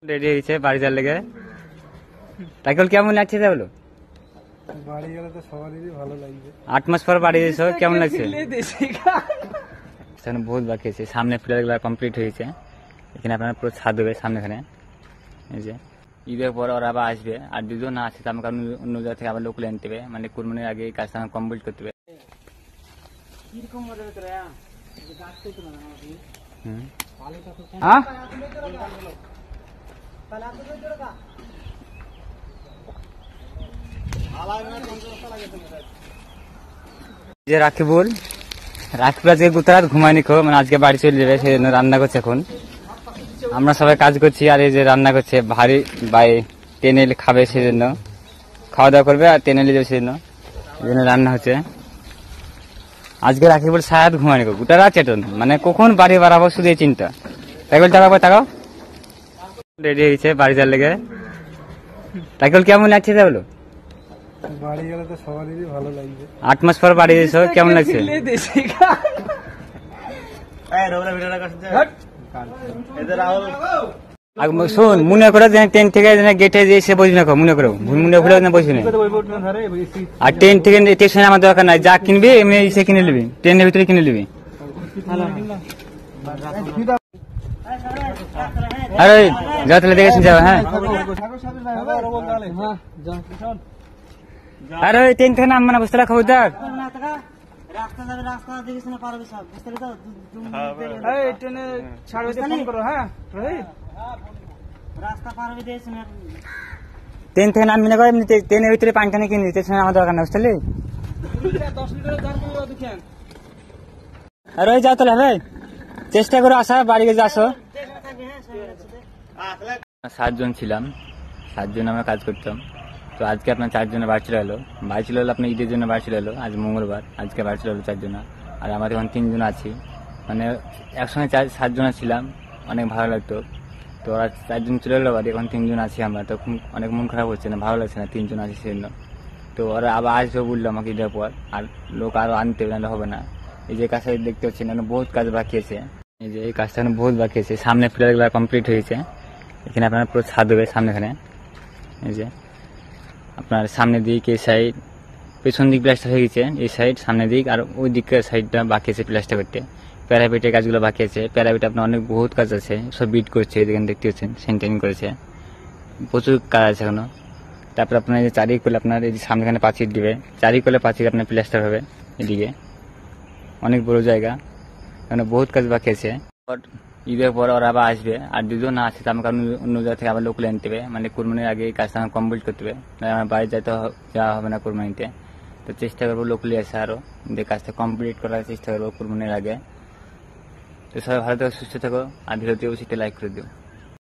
Ready হয়েছে বাড়ি যাওয়ার লেগে। তাইকেল কেমন লাগছে বলো? বাড়ি গেলে তো সবারই ভালো লাগবে। 8 মাস পর বাড়ি এসেছো, কেমন লাগছে? বহুত বাকি আছে, সামনে প্লেয়ারগুলো কমপ্লিট হয়েছে। এখানে আপনারা পুরো ছাদ দেবে সামনেখানে। এই যে ঈদের পর ওরা আবার আসবে, আর দুজন না আসে তো আমাকে অন্য জায়গা থেকে আবার লোক আনতে হবে, মানে কুরবানির আগে এই কাজটা কমপ্লিট করতে হবে। যে রাকিবুল আজকে গুজরাট ঘুমায়নি, মানে আজকে বাড়ি চলে যাবে, সেই জন্য রান্না করছে। এখন আমরা সবাই কাজ করছি, আর এই যে রান্না করছে ভারী বাই টেনে খাবে, সেই জন্য খাওয়া দাওয়া করবে আর টেনে যাবে, সেই জন্য রান্না হচ্ছে। আজকে রাকিবুল সারাত ঘুমায়নি, গোটা রাত চেতন, মানে কখন বাড়ি বাড়াবো শুধু এই চিন্তা। তাইকেল তাকাও রেডি হয়েছে বাড়ি যাওয়ার লেগে। তাইকেল কেমন লাগছে বলো? বাড়ি গেলে তো সবারই ভালো লাগবে। 8 মাস পর বাড়ি এসেছো, কেমন লাগছে? শোন, মনে করো ট্রেন থেকে গেটে এসে বসবি না, মনে করো মনে করে বসবি না। আর ট্রেন থেকে স্টেশনে আমার দরকার নাই, যা কিনবি এমনি এসে কিনে নিবি, ট্রেনের ভিতরে কিনে নিবি। আরে যা তাহলে দেখে যাবো। হ্যাঁ, আরে ট্রেন থেকে নামবে না, বুঝতে খবর দেখ। ট্রেন থেকে নামবি না, এমনি ট্রেনের ভিতরে পানি টানি কিনে দিতে আমার দরকার না, বুঝলি? আরে ওই যাও তাহলে, ভাই চেষ্টা করো আসা, বাড়ি গেছে আসো। 7 জন ছিলাম, 7 জন আমরা কাজ করতাম। তো আজকে আপনার 4 জনের বাড়ি চলে এলো। বাড়ি চলে এলো আপনার ঈদের জন্য বাড়ি চলে এলো, আজ মঙ্গলবার, আজকে বাড়ি চলে এলো 4 জন। আর আমাদের এখন 3 জন আছি, মানে একসঙ্গে 7 জন ছিলাম, অনেক ভালো লাগতো। তো ওরা 4 জন চলে এলো বাড়ি, এখন 3 জন আছি আমরা। তো অনেক মন খারাপ হচ্ছে না, ভালো লাগছে না, 3 জন আছি সেজন্য। তো ওরা আবার আসবে বললো আমাকে ঈদের পর, আর লোক আরো আনতে নাহলে হবে না। এই যে কাজটা দেখতে হচ্ছে না, বহুত কাজ বাকি আছে। এই যে এই কাজটা বহুত বাকি আছে, সামনে প্লেয়ারগুলো কমপ্লিট হয়েছে। এখানে আপনারা পুরো ছাদ দেবে সামনেখানে। এই যে আপনার সামনের দিক, এই সাইড, পেছন দিক প্লাস্টার হয়ে গেছে, এই সাইড সামনের দিক, আর ওই দিকের সাইডটা বাকি আছে প্লাস্টার করতে। প্যারাপিটের কাজগুলো বাকি আছে। প্যারাপিট আপনার অনেক বহুত কাজ আছে, সব বিট করছে, এখানে দেখতে পাচ্ছেন সেন্টারিং করেছে, প্রচুর কাজ আছে এখনো। তারপর আপনার এই যে চারিকোলে আপনার এই যে সামনেখানে পাঁচিল দিবে, চারিকোলে পাঁচিল আপনার প্লাস্টার হবে। এদিকে অনেক বড় জায়গা, এখানে বহুত কাজ বাকি আছে। ঈদের পর ওরা আবার আসবে, আর দুজন না আসে তো আমাকে অন্য জায়গা থেকে আবার লোক আনতে হবে, মানে কুরবানির আগে এই কাজটা কমপ্লিট করতে হবে, আমার বাড়ি যাওয়া হবে না কুরবানিতে। তো চেষ্টা করবো লোক নিয়ে আসে, আরো কাজটা কমপ্লিট করার চেষ্টা করবো কুরবানির আগে। তো সবাই ভালো থাকো, সুস্থ থাকো, আর ভিডিওতে অবশ্যই লাইক করে দিও।